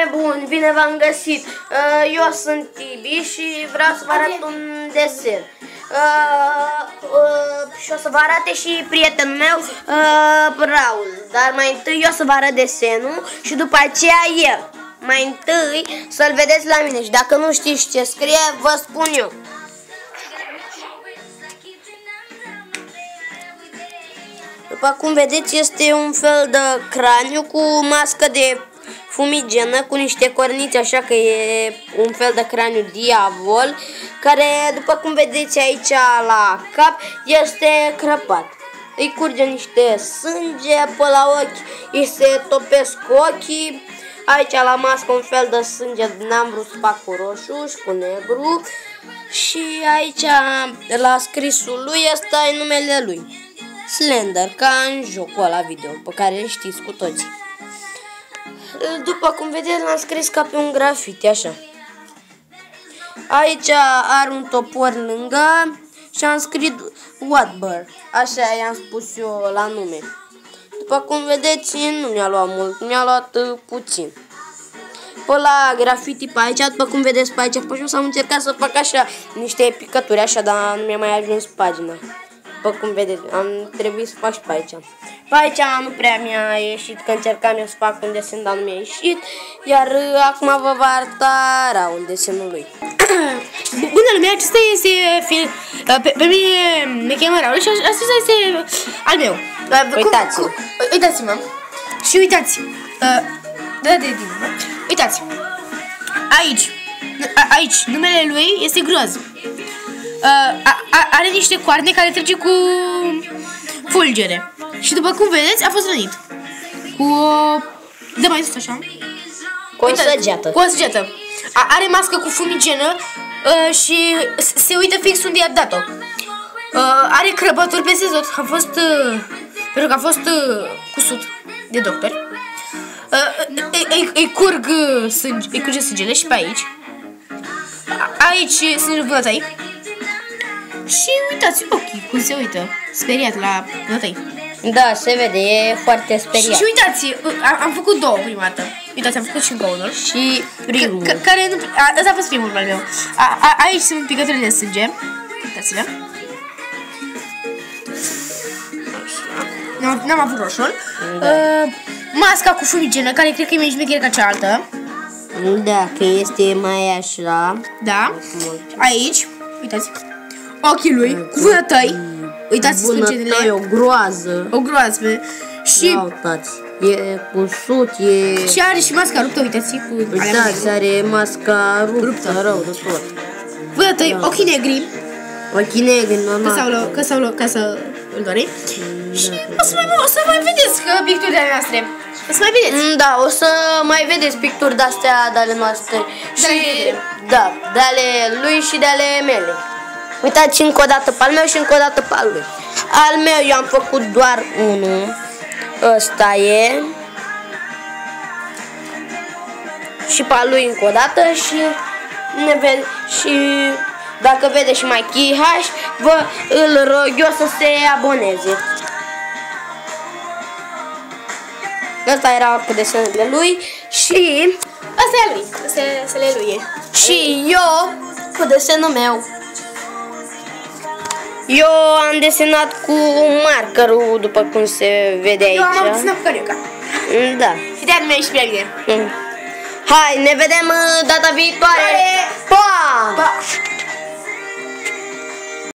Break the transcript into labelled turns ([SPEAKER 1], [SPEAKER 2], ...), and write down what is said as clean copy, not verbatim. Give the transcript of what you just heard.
[SPEAKER 1] oameni buni, bine v-am găsit. Eu sunt Tibi și vreau să vă arăt un desen. Și o să vă arate și prietenul meu, Raul. Dar mai întâi eu o să vă arăt desenul și după aceea el. Mai întâi să-l vedeți la mine și dacă nu știți ce scrie, vă spun eu. După cum vedeți, este un fel de craniu cu mască de fumigenă, cu niște cornițe, așa că e un fel de craniu diavol, care, după cum vedeți aici la cap, este crăpat. Îi curge niște sânge pe la ochi, îi se topesc ochii. Aici la mască un fel de sânge, n-am vrut să fac cu roșu și cu negru. Și aici la scrisul lui ăsta e numele lui, Slender, ca în jocul ăla video, pe care îl știți cu toții. După cum vedeți, l-am scris ca pe un grafiti, așa. Aici are un topor lângă și am scris Whatbear, așa i-am spus eu la nume. După cum vedeți, nu mi-a luat mult, mi-a luat puțin. Pe la grafiti pe aici, după cum vedeți pe aici, pe jos am încercat să fac așa niște picături, așa, dar nu mi-a mai ajuns pagina. După cum vedeți, am trebuit să fac și pe aici. Pe aici nu prea mi-a ieșit, că încercam eu să fac un desen, dar nu mi-a ieșit. Iar acum vă va arăta Raul desenul lui.
[SPEAKER 2] Bună lumea, acesta este pe mine me cheamă Raul și acesta este al meu.
[SPEAKER 1] Uitați-mă.
[SPEAKER 2] Uitați-mă. Și uitați. Uitați. Aici numele lui este Groaz. Are niște coarne care trece cu fulgere. Și după cum vedeți, a fost rănit cu o... Dă mai sus așa.
[SPEAKER 1] Cu o săgeată.
[SPEAKER 2] Cu o săgeată. Are mască cu fumigenă și se uită fix unde i-a dat-o. Are crăpături peste tot. Pentru că a fost cusut de doctor. Îi curge sângele și pe aici. Aici sunt vânătăi. Și uitați ochii cum se uită, speriat la vânătăi.
[SPEAKER 1] Da, se vede, e foarte speriat.
[SPEAKER 2] Și uitați, am făcut două prima dată. Uitați, am făcut și încă unul.
[SPEAKER 1] Și primul.
[SPEAKER 2] Ăsta a fost primul al meu. Aici sunt picăturile de sânge. Uitați-le. N-am avut roșul. Da. Masca cu fumigenă, care cred că e mai șmecheră ca cealaltă.
[SPEAKER 1] Da, că este mai așa.
[SPEAKER 2] Da. Aici, uitați. Ochii lui, cu vânătăi. Uitați sângenele.
[SPEAKER 1] O groază.
[SPEAKER 2] O groază. Și
[SPEAKER 1] uitați, e cusut, e...
[SPEAKER 2] Și are și masca ruptă, uitați.
[SPEAKER 1] Uitați, are masca ruptă, rău de tot.
[SPEAKER 2] Vânătăi, ochii negri.
[SPEAKER 1] Ochii negri, normal.
[SPEAKER 2] Ca să îl doare. Și o să mai vedeți picturile noastre. O să mai vedeți.
[SPEAKER 1] Da, o să mai vedeți picturi de-astea de ale noastre. Și, da, de ale lui și de ale mele. Uitați încă o dată pe al meu și încă o dată pe al lui. Al meu eu am făcut doar unul. Ăsta e. Și pe al lui încă o dată și dacă vedeți și mai Chihaș, îl rog eu să se aboneze. Ăsta era cu desenele lui și
[SPEAKER 2] asta e al lui, să-le lui.
[SPEAKER 1] Și eu cu desenul meu. Eu am desenat cu markerul, după cum se vede aici.
[SPEAKER 2] Eu am desenat cu cărioca.
[SPEAKER 1] Da.
[SPEAKER 2] Și de-aia mi-a ieșit prea bine.
[SPEAKER 1] Hai, ne vedem data viitoare. Pa!